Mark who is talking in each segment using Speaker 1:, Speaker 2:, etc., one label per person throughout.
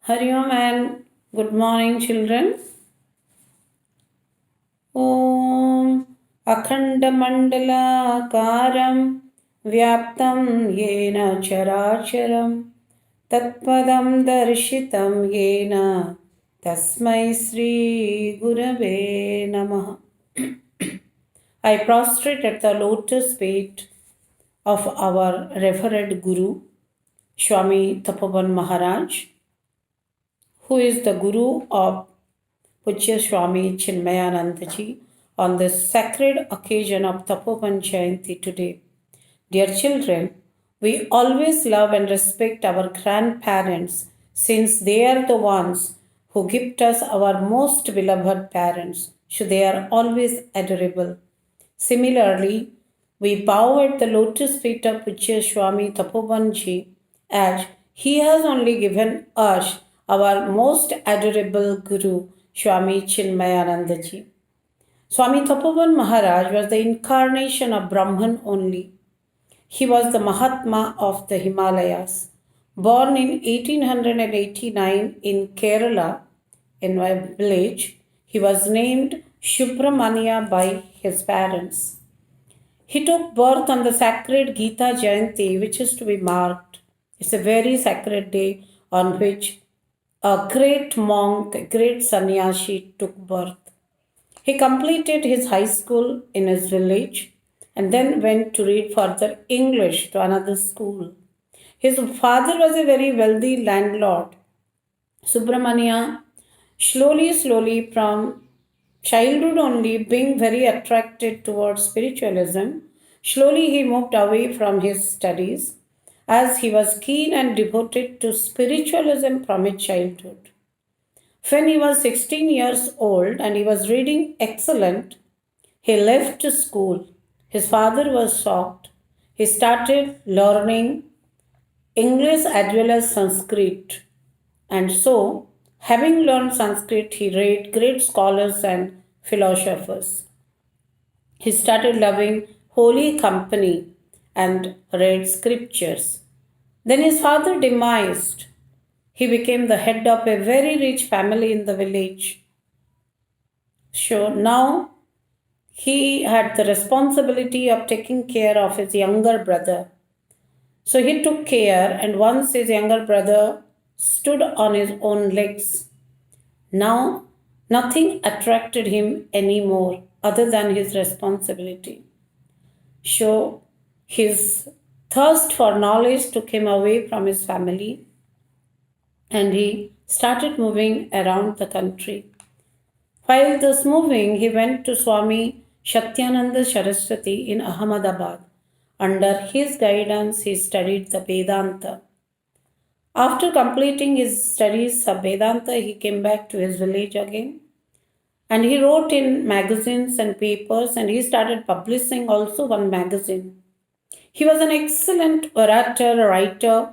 Speaker 1: Hari Om and good morning, children. Om Akhandamandalakaram Vyaptam Yena Characharam Tatpadam Darshitam Yena Tasmai Sri Gurave Namaha. I prostrate at the lotus feet of our revered Guru, Swami Tapovan Maharaj, who is the Guru of Pujya Swami Chinmayanandaji on this sacred occasion of Tapovan Jayanti today. Dear children, we always love and respect our grandparents since they are the ones who gift us our most beloved parents, so they are always adorable. Similarly, we bow at the lotus feet of Pujya Swami Tapobanji as he has only given us our most adorable Guru, Swami Chinmayanandaji. Swami Tapovan Maharaj was the incarnation of Brahman only. He was the Mahatma of the Himalayas. Born in 1889 in Kerala, in a village, he was named Subramania by his parents. He took birth on the sacred Gita Jayanti, which is to be marked. It's a very sacred day on which a great monk, a great sannyasi took birth. He completed his high school in his village and then went to read further English to another school. His father was a very wealthy landlord. Subramania, slowly from childhood only being very attracted towards spiritualism, slowly he moved away from his studies as he was keen and devoted to spiritualism from his childhood. When he was 16 years old and he was reading excellent, he left school. His father was shocked. He started learning English as well as Sanskrit. And so, having learned Sanskrit, he read great scholars and philosophers. He started loving holy company and read scriptures. Then his father demised. He became the head of a very rich family in the village. So now he had the responsibility of taking care of his younger brother. So he took care, and once his younger brother stood on his own legs, now nothing attracted him anymore other than his responsibility. So his thirst for knowledge took him away from his family and he started moving around the country. While thus moving, he went to Swami Satyananda Saraswati in Ahmedabad. Under his guidance, he studied the Vedanta. After completing his studies of Vedanta, he came back to his village again. And he wrote in magazines and papers, and he started publishing also one magazine. He was an excellent orator, writer.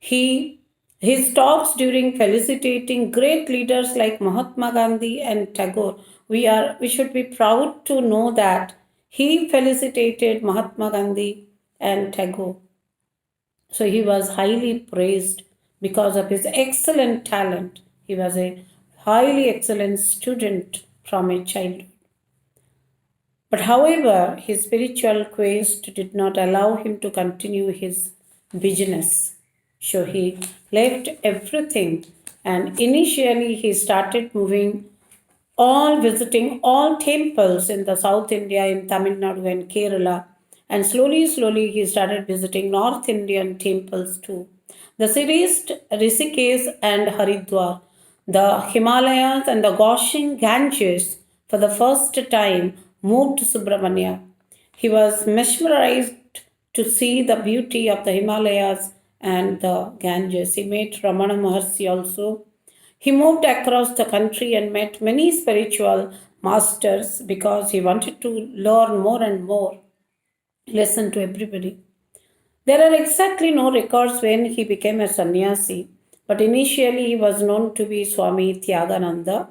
Speaker 1: His talks during felicitating great leaders like Mahatma Gandhi and Tagore, we should be proud to know that he felicitated Mahatma Gandhi and Tagore. So he was highly praised because of his excellent talent. He was a highly excellent student from a childhood. But however, his spiritual quest did not allow him to continue his business. So he left everything and initially he started visiting all temples in the South India, in Tamil Nadu and Kerala. And slowly he started visiting North Indian temples too. The cities Rishikesh and Haridwar, the Himalayas and the gushing Ganges for the first time moved to Subramania. He was mesmerized to see the beauty of the Himalayas and the Ganges. He met Ramana Maharshi also. He moved across the country and met many spiritual masters because he wanted to learn more and more, listen to everybody. There are exactly no records when he became a sannyasi, but initially he was known to be Swami Tyagananda.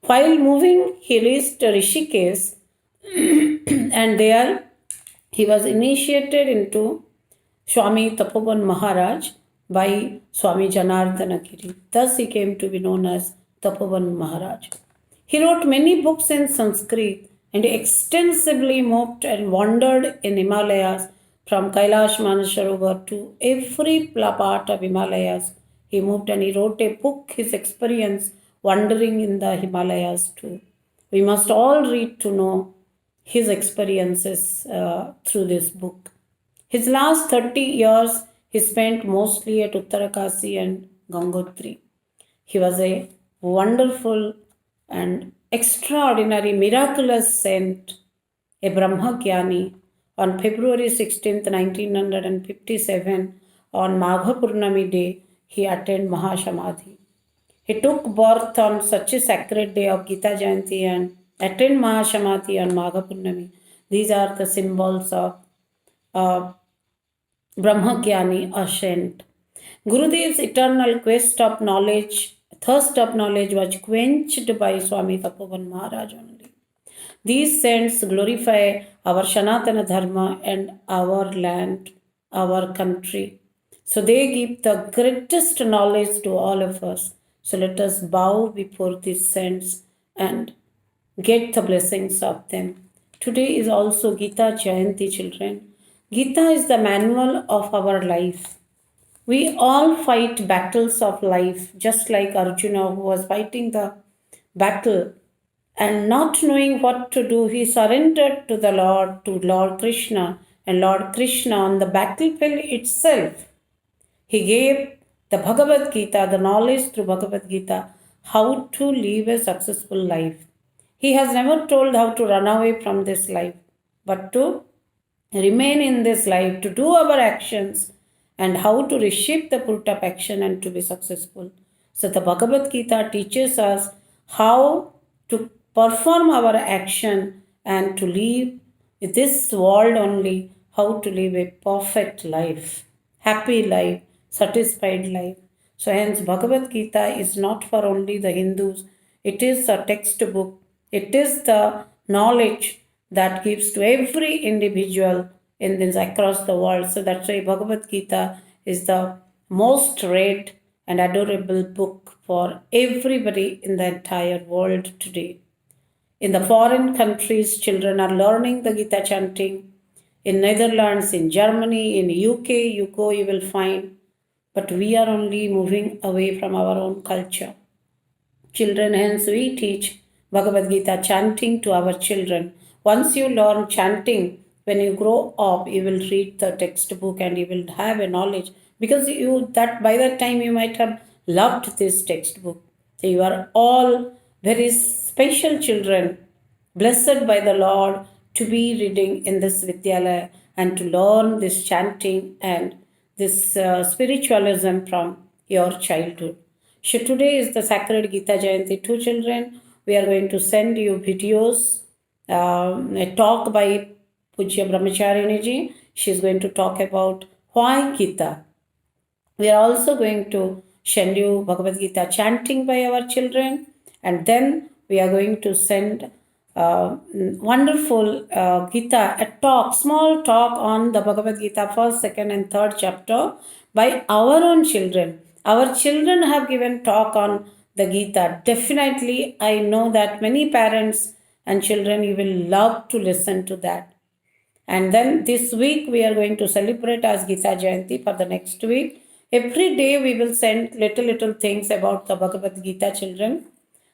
Speaker 1: While moving, he reached Rishikesh and there he was initiated into Swami Tapovan Maharaj, by Swami Janardana Giri. Thus he came to be known as Tapovan Maharaj. He wrote many books in Sanskrit and extensively moved and wandered in Himalayas from Kailash Manasarovar to every part of Himalayas. He moved and he wrote a book, his experience wandering in the Himalayas too. We must all read to know his experiences through this book. His last 30 years he spent mostly at Uttarakasi and Gangotri. He was a wonderful and extraordinary, miraculous saint, a Brahmagyani. On February 16th, 1957, on Magha Purnami day, he attained Mahasamadhi. He took birth on such a sacred day of Gita Jayanti and attained Mahasamadhi on Magha Purnami. These are the symbols of Brahmagyani, a saint. Gurudev's eternal quest of knowledge, thirst of knowledge was quenched by Swami Tapovan Maharaj only. These saints glorify our Sanatana Dharma and our land, our country. So they give the greatest knowledge to all of us. So let us bow before these saints and get the blessings of them. Today is also Gita Jayanti, children. Gita is the manual of our life. We all fight battles of life, just like Arjuna, who was fighting the battle and not knowing what to do, he surrendered to the Lord, to Lord Krishna, and Lord Krishna on the battlefield itself. He gave the Bhagavad Gita, the knowledge through Bhagavad Gita, how to live a successful life. He has never told how to run away from this life, but to remain in this life, to do our actions, and how to reshape the fruit of action and to be successful. So the Bhagavad Gita teaches us how to perform our action and to live this world only, how to live a perfect life, happy life, satisfied life. So hence Bhagavad Gita is not for only the Hindus. It is a textbook. It is the knowledge that gives to every individual in this across the world. So that's why Bhagavad Gita is the most read and adorable book for everybody in the entire world today. In the foreign countries, children are learning the Gita chanting. In Netherlands, in Germany, in UK, you go, you will find. But we are only moving away from our own culture. Children, hence we teach Bhagavad Gita chanting to our children. Once you learn chanting, when you grow up, you will read the textbook and you will have a knowledge. Because you that by that time you might have loved this textbook. So you are all very special children, blessed by the Lord to be reading in this Vidyalaya and to learn this chanting and this spiritualism from your childhood. So today is the sacred Gita Jayanti. Two children, we are going to send you videos, a talk by Pujya Brahmacharini ji. She is going to talk about why Gita. We are also going to send you Bhagavad Gita chanting by our children, and then we are going to send wonderful Gita, a talk, small talk on the Bhagavad Gita, first, second, and third chapter by our own children. Our children have given talk on the Gita. Definitely, I know that many parents and children, you will love to listen to that. And then this week we are going to celebrate as Gita Jayanti for the next week. Every day we will send little things about the Bhagavad Gita, children.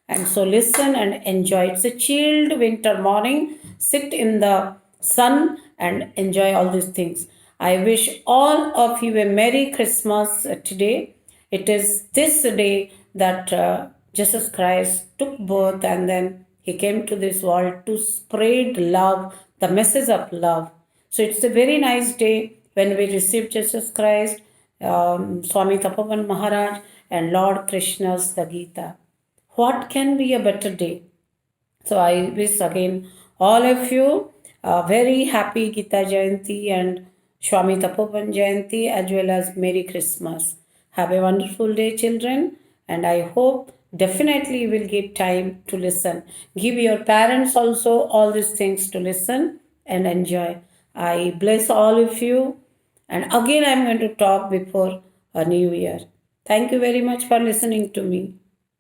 Speaker 1: And so listen and enjoy. It's a chilled winter morning. Sit in the sun and enjoy all these things. I wish all of you a Merry Christmas today. It is this day that Jesus Christ took birth and then he came to this world to spread love, the message of love. So it's a very nice day when we receive Jesus Christ, Swami Tapovan Maharaj, and Lord Krishna's the Gita. What can be a better day? So I wish again all of you a very happy Gita Jayanti and Swami Tapovan Jayanti as well as Merry Christmas. Have a wonderful day, children, and I hope definitely you will give time to listen. Give your parents also all these things to listen and enjoy. I bless all of you. And again, I'm going to talk before a new year. Thank you very much for listening to me.